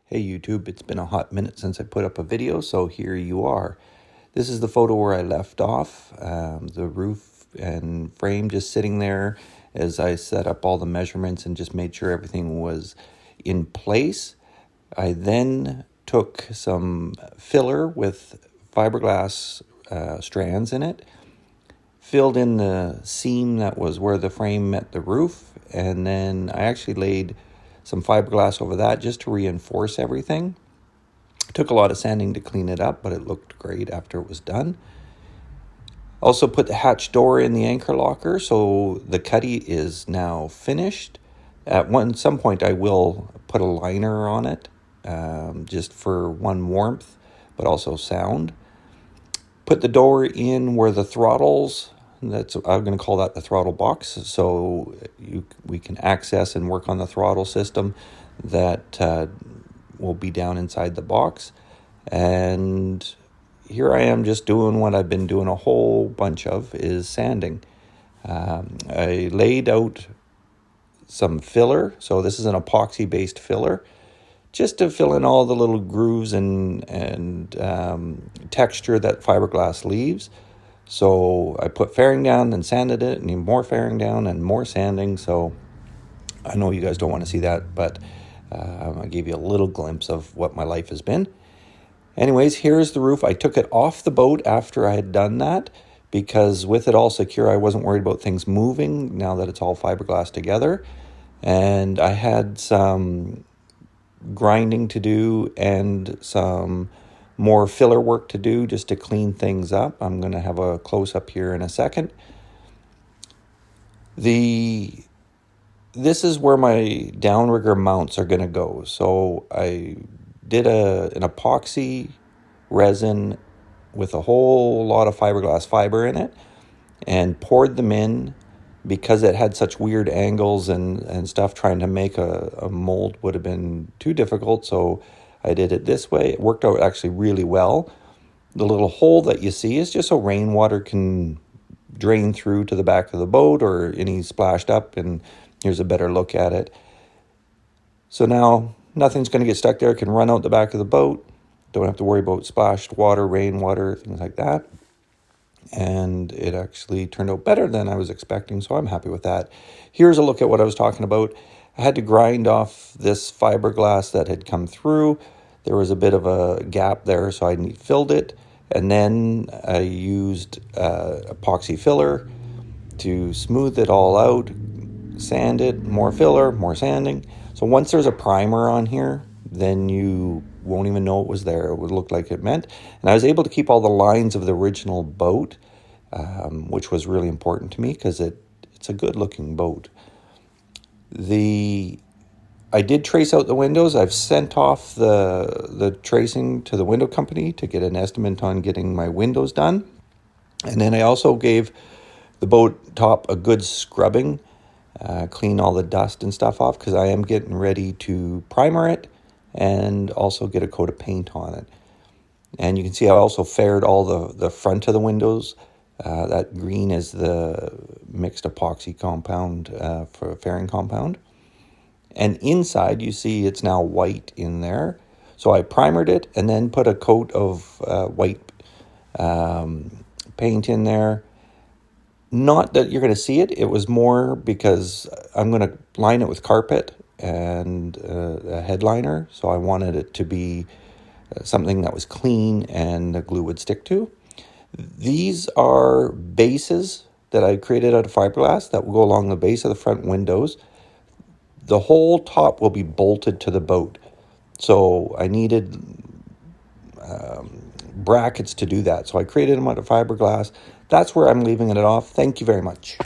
Hey YouTube, it's been a hot minute since I put up a video, so here you are. This is the photo where I left off, the roof and frame just sitting there as I set up all the measurements and just made sure everything was in place. I then took some filler with fiberglass strands in it, filled in the seam that was where the frame met the roof, and then I actually laid some fiberglass over that just to reinforce everything. It took a lot of sanding to clean it up, but it looked great after it was done. Also put the hatch door in the anchor locker, so the cuddy is now finished. At some point I will put a liner on it, just for one warmth, but also sound. Put the door in where the throttles, I'm going to call that the throttle box, so we can access and work on the throttle system that will be down inside the box. And here I am just doing what I've been doing a whole bunch of, is sanding. I laid out some filler, so this is an epoxy based filler, just to fill in all the little grooves and texture that fiberglass leaves. So I put fairing down and sanded it, and more fairing down and more sanding. So I know you guys don't want to see that, but I gave you a little glimpse of what my life has been. Anyways, here's the roof. I took it off the boat after I had done that, because with it all secure, I wasn't worried about things moving now that it's all fiberglass together. And I had some grinding to do and some more filler work to do just to clean things up. I'm going to have a close-up here in a second. This is where my downrigger mounts are going to go. So I did an epoxy resin with a whole lot of fiberglass fiber in it and poured them in. Because it had such weird angles and stuff, trying to make a mold would have been too difficult, so I did it this way. It worked out actually really well. The little hole that you see is just so rainwater can drain through to the back of the boat or any splashed up, and here's a better look at it. So now nothing's going to get stuck there. It can run out the back of the boat. Don't have to worry about splashed water, rainwater, things like that. And it actually turned out better than I was expecting, so I'm happy with that. Here's a look at what I was talking about. I had to grind off this fiberglass that had come through. There was a bit of a gap there, so I filled it, and then I used epoxy filler to smooth it all out, sand it, more filler, more sanding. So once there's a primer on here, then you won't even know it was there. It would look like it meant. And I was able to keep all the lines of the original boat, which was really important to me because it's a good looking boat. I did trace out the windows. I've sent off the tracing to the window company to get an estimate on getting my windows done. And then I also gave the boat top a good scrubbing, clean all the dust and stuff off, because I am getting ready to primer it and also get a coat of paint on it. And you can see I also faired all the front of the windows. That green is the mixed epoxy compound for fairing compound. And inside you see it's now white in there. So I primered it and then put a coat of white paint in there. Not that you're going to see it. It was more because I'm going to line it with carpet and a headliner, so I wanted it to be something that was clean and the glue would stick to. These are bases that I created out of fiberglass that will go along the base of the front windows. The whole top will be bolted to the boat, so I needed brackets to do that, so I created them out of fiberglass. That's where I'm leaving it off. Thank you very much.